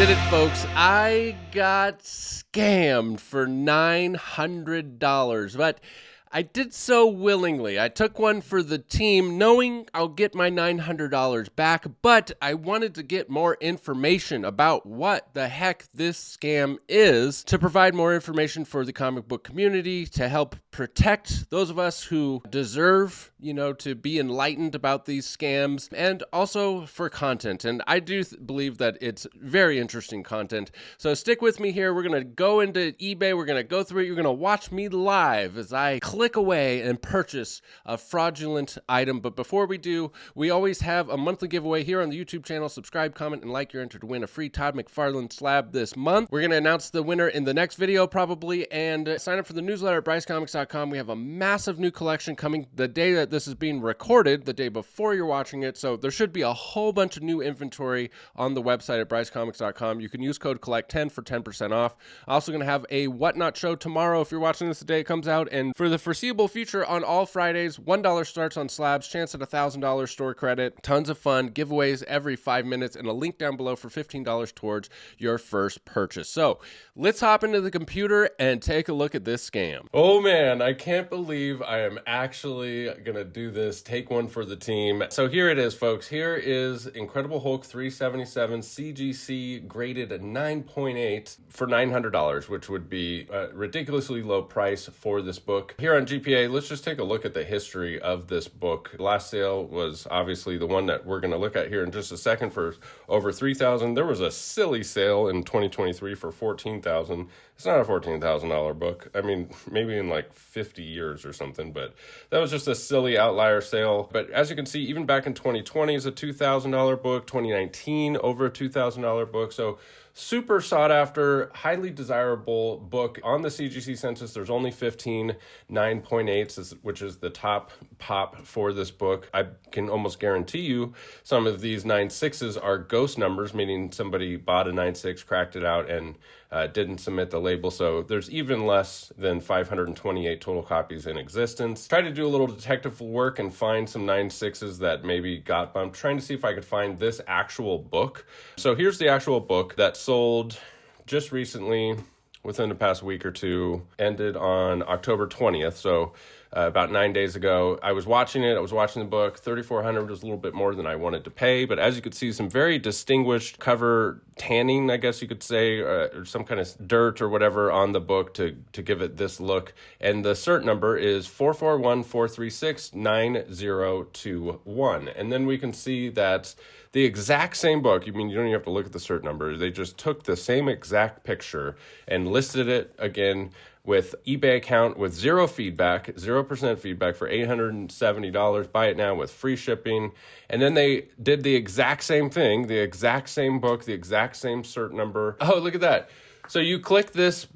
did it, folks. I got scammed for $900, but I did so willingly. I took one for the team, knowing I'll get my $900 back, but I wanted to get more information about what the heck this scam is to provide more information for the comic book community, to help protect those of us who deserve, to be enlightened about these scams, and also for content. And I do believe that it's very interesting content. So stick with me here. We're going to go into eBay. We're going to go through it. You're going to watch me live as I click away and purchase a fraudulent item. But before we do, we always have a monthly giveaway here on the YouTube channel. Subscribe, comment, and like. You're entered to win a free Todd McFarlane slab this month. We're going to announce the winner in the next video probably, and sign up for the newsletter at BryceComics.com. We have a massive new collection coming the day that this is being recorded, the day before you're watching it. So there should be a whole bunch of new inventory on the website at BryceComics.com. You can use code COLLECT10 for 10% off. Also going to have a Whatnot show tomorrow if you're watching this the day it comes out. And for the foreseeable future, on all Fridays, $1 starts on slabs, chance at $1,000 store credit, tons of fun, giveaways every 5 minutes, and a link down below for $15 towards your first purchase. So let's hop into the computer and take a look at this scam. Oh man, I can't believe I am actually gonna do this. Take one for the team. So here it is, folks. Here is Incredible Hulk 377 CGC graded 9.8 for $900, which would be a ridiculously low price for this book. Here on GPA, let's just take a look at the history of this book. The last sale was obviously the one that we're going to look at here in just a second for over $3,000. There was a silly sale in 2023 for $14,000. It's not a $14,000 book. I mean, maybe in like 50 years or something, but that was just a silly outlier sale. But as you can see, even back in 2020 is a $2,000 book, 2019 over a $2,000 book. So super sought after, highly desirable book. On the CGC census, there's only 15 9.8s, which is the top pop for this book. I can almost guarantee you some of these 9.6s are ghost numbers, meaning somebody bought a 9.6, cracked it out, and didn't submit the label. So there's even less than 528 total copies in existence. Tried to do a little detective work and find some 9.6s that maybe got bumped, trying to see if I could find this actual book. So here's the actual book that sold just recently, within the past week or two, ended on October 20th. So about 9 days ago, I was watching it. I was watching the book. $3,400 was a little bit more than I wanted to pay. But as you could see, some very distinguished cover tanning, I guess you could say, or some kind of dirt or whatever on the book to give it this look. And the cert number is 441-436-9021. And then we can see that the exact same book, you don't even have to look at the cert number. They just took the same exact picture and listed it again with eBay account with 0% feedback for $870. Buy it now with free shipping. And then they did the exact same thing, the exact same book, the exact same cert number. Oh, look at that. So you click this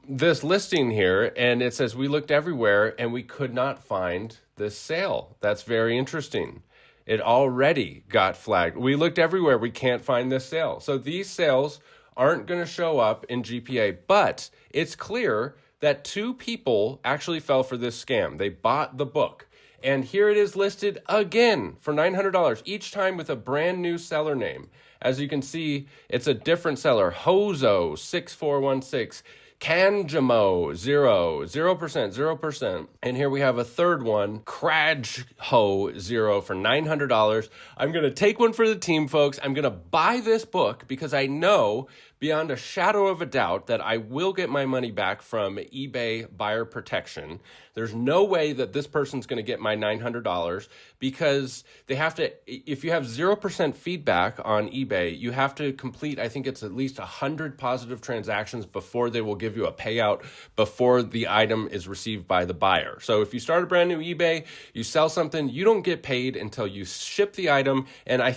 listing here and it says, we looked everywhere and we could not find this sale. That's very interesting. It already got flagged. We looked everywhere. We can't find this sale. So these sales aren't going to show up in GPA, but it's clear that 2 people actually fell for this scam. They bought the book. And here it is listed again for $900, each time with a brand new seller name. As you can see, it's a different seller. Hozo 6416. Kanjamo 0%. And here we have a third one, Krajho 0 for $900. I'm going to take one for the team, folks. I'm going to buy this book because I know beyond a shadow of a doubt that I will get my money back from eBay buyer protection. There's no way that this person's going to get my $900 because they have to, if you have 0% feedback on eBay, you have to complete, I think it's at least 100 positive transactions before they will give you a payout before the item is received by the buyer. So if you start a brand new eBay, you sell something, you don't get paid until you ship the item. And I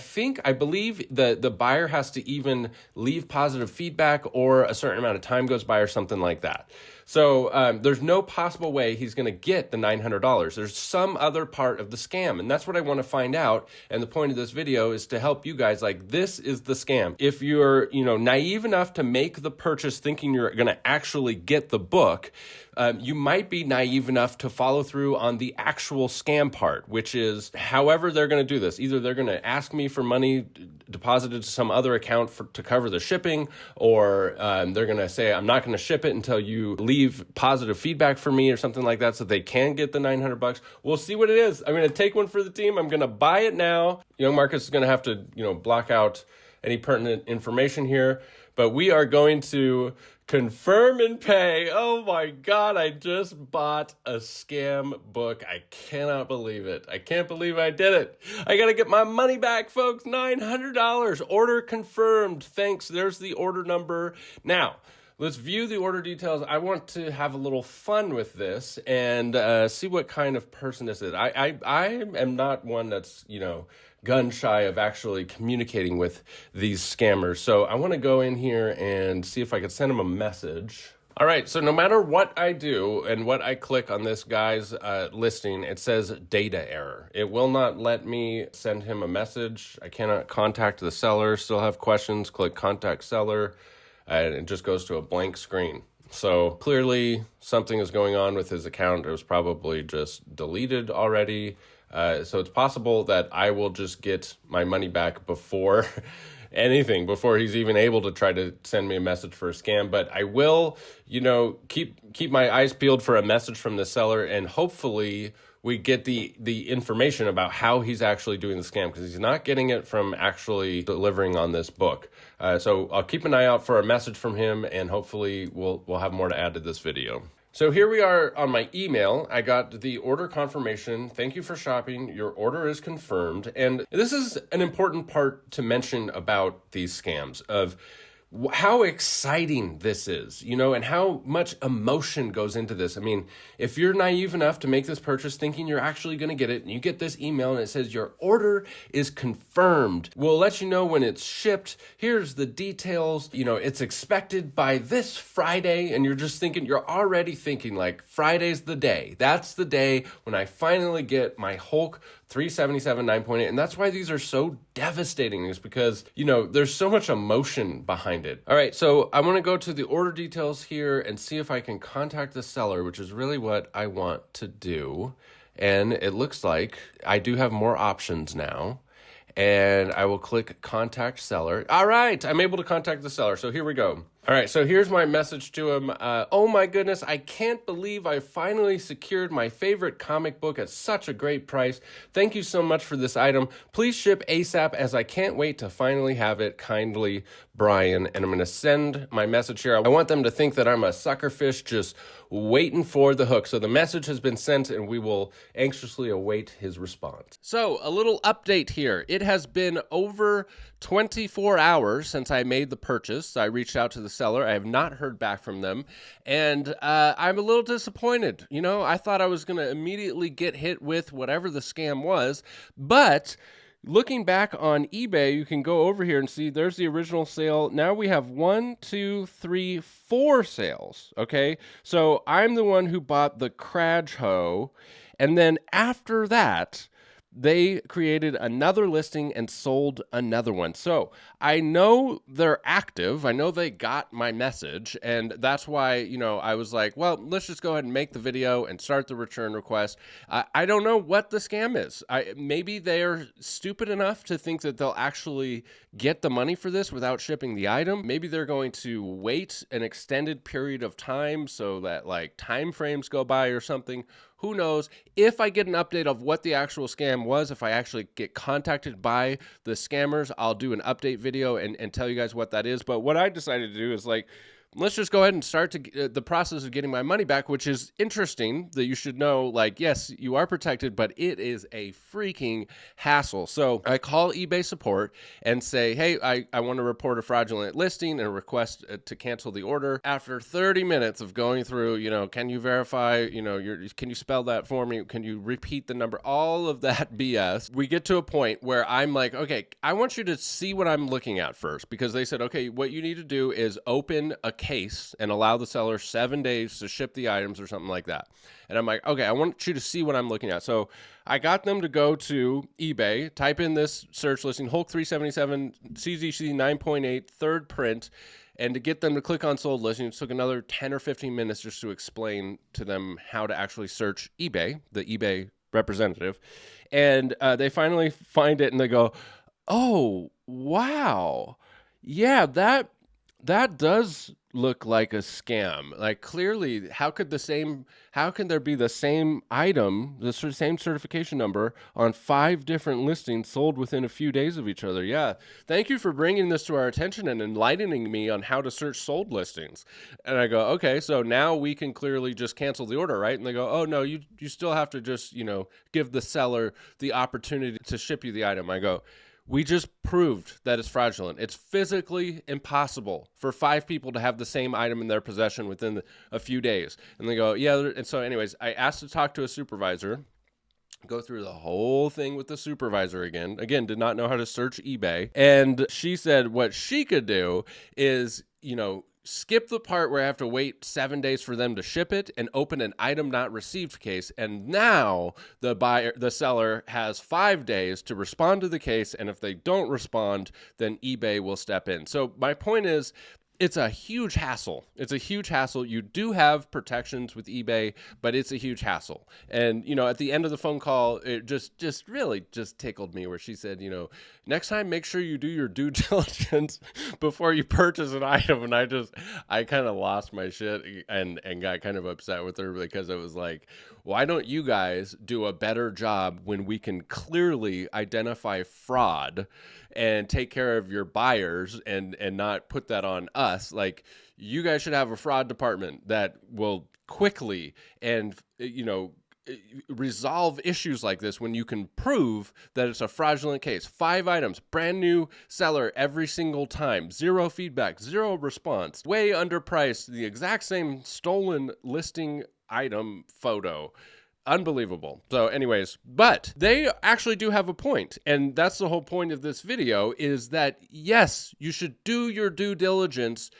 believe the buyer has to even leave positive feedback or a certain amount of time goes by or something like that. So there's no possible way he's going to get the $900. There's some other part of the scam, and that's what I want to find out. And the point of this video is to help you guys, like, this is the scam. If you're, naive enough to make the purchase thinking you're going to actually get the book, you might be naive enough to follow through on the actual scam part, which is however they're going to do this. Either they're going to ask me for money deposited to some other account to cover the shipping, or they're going to say, I'm not going to ship it until you leave positive feedback for me or something like that so they can get the $900. We'll see what it is. I'm going to take one for the team. I'm going to buy it now. Young Marcus is going to have to, block out any pertinent information here, but we are going to confirm and pay. Oh my God, I just bought a scam book. I cannot believe it. I can't believe I did it. I got to get my money back, folks. $900. Order confirmed. Thanks. There's the order number. Now, let's view the order details. I want to have a little fun with this and see what kind of person this is. I am not one that's, gun shy of actually communicating with these scammers. So I want to go in here and see if I could send them a message. All right, so no matter what I do and what I click on this guy's listing, it says data error. It will not let me send him a message. I cannot contact the seller. Still have questions, click contact seller, and it just goes to a blank screen. So clearly something is going on with his account. It was probably just deleted already. So it's possible that I will just get my money back before anything, before he's even able to try to send me a message for a scam. But I will, keep my eyes peeled for a message from the seller, and hopefully we get the information about how he's actually doing the scam, because he's not getting it from actually delivering on this book. So I'll keep an eye out for a message from him, and hopefully we'll have more to add to this video. So here we are on my email. I got the order confirmation. Thank you for shopping. Your order is confirmed. And this is an important part to mention about these scams, of how exciting this is, and how much emotion goes into this. I mean, if you're naive enough to make this purchase thinking you're actually going to get it, and you get this email and it says your order is confirmed, we'll let you know when it's shipped. Here's the details. It's expected by this Friday, and you're already thinking like, Friday's the day. That's the day when I finally get my Hulk 377 9.8. And that's why these are so devastating, is because, there's so much emotion behind it. All right, so I want to go to the order details here and see if I can contact the seller, which is really what I want to do. And it looks like I do have more options now. And I will click contact seller. All right, I'm able to contact the seller. So here we go. All right, so here's my message to him. Oh my goodness, I can't believe I finally secured my favorite comic book at such a great price. Thank you so much for this item. Please ship ASAP, as I can't wait to finally have it. Kindly, Brian. And I'm going to send my message here. I want them to think that I'm a suckerfish just waiting for the hook. So the message has been sent, and we will anxiously await his response. So a little update here. It has been over 24 hours since I made the purchase. I reached out to the seller. I have not heard back from them, and I'm a little disappointed. I thought I was going to immediately get hit with whatever the scam was, but looking back on eBay, you can go over here and see there's the original sale. Now we have 1, 2, 3, 4 sales. Okay, so I'm the one who bought the Craj Hoe, and then after that, they created another listing and sold another one. So I know they're active. I know they got my message. And that's why, I was like, well, let's just go ahead and make the video and start the return request. I don't know what the scam is. Maybe they're stupid enough to think that they'll actually get the money for this without shipping the item. Maybe they're going to wait an extended period of time so that time frames go by or something. Who knows? If I get an update of what the actual scam was, if I actually get contacted by the scammers, I'll do an update video and tell you guys what that is. But what I decided to do is let's just go ahead and start the process of getting my money back, which is interesting that you should know, yes, you are protected, but it is a freaking hassle. So I call eBay support and say, hey, I want to report a fraudulent listing and request to cancel the order. After 30 minutes of going through, can you verify, can you spell that for me? Can you repeat the number? All of that BS. We get to a point where I'm like, okay, I want you to see what I'm looking at first, because they said, okay, what you need to do is open a case and allow the seller 7 days to ship the items or something like that. And I'm like, okay, I want you to see what I'm looking at. So I got them to go to eBay, type in this search listing, Hulk 377 CZC 9.8 third print, And to get them to click on sold listings took another 10 or 15 minutes just to explain to them how to actually search eBay, the eBay representative. And they finally find it and they go, oh, wow. Yeah, that does look like a scam. Like, clearly, how can there be the same item, the same certification number on 5 different listings sold within a few days of each other? Yeah. Thank you for bringing this to our attention and enlightening me on how to search sold listings. And I go, okay, so now we can clearly just cancel the order, right? And they go, oh no, you still have to just, give the seller the opportunity to ship you the item. I go, we just proved that it's fraudulent. It's physically impossible for 5 people to have the same item in their possession within a few days. And they go, yeah. And so anyways, I asked to talk to a supervisor, go through the whole thing with the supervisor again. Again, did not know how to search eBay. And she said what she could do is, skip the part where I have to wait 7 days for them to ship it and open an item not received case. And now the seller has 5 days to respond to the case. And if they don't respond, then eBay will step in. So my point is, it's a huge hassle. It's a huge hassle. You do have protections with eBay, but it's a huge hassle. And, at the end of the phone call, it just really tickled me where she said, next time, make sure you do your due diligence before you purchase an item. And I kind of lost my shit and got kind of upset with her because it was like, why don't you guys do a better job when we can clearly identify fraud and take care of your buyers and not put that on us? Like, you guys should have a fraud department that will quickly and, resolve issues like this when you can prove that it's a fraudulent case. 5 items, brand new seller every single time, 0 feedback, 0 response, way underpriced, the exact same stolen listing item photo. Unbelievable. So anyways, but they actually do have a point. And that's the whole point of this video, is that yes, you should do your due diligence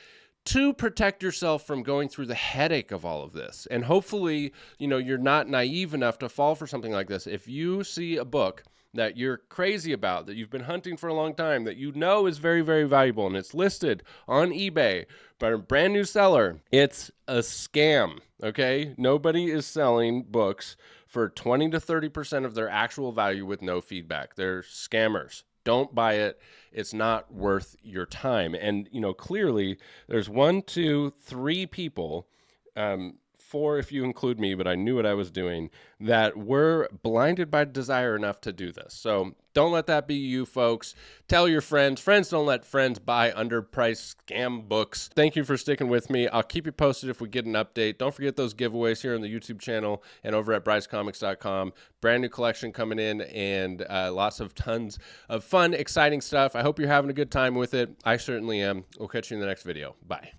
to protect yourself from going through the headache of all of this. And hopefully, you're not naive enough to fall for something like this. If you see a book that you're crazy about, that you've been hunting for a long time, that is very, very valuable, and it's listed on eBay by a brand new seller, it's a scam, okay? Nobody is selling books for 20 to 30% of their actual value with no feedback. They're scammers. Don't buy it. It's not worth your time. And, clearly there's 1, 2, 3 people, 4 if you include me, but I knew what I was doing, that were blinded by desire enough to do this. So don't let that be you, folks. Tell your friends. Friends don't let friends buy underpriced scam books. Thank you for sticking with me. I'll keep you posted if we get an update. Don't forget those giveaways here on the YouTube channel and over at brycecomics.com. Brand new collection coming in, and tons of fun, exciting stuff. I hope you're having a good time with it. I certainly am. We'll catch you in the next video. Bye.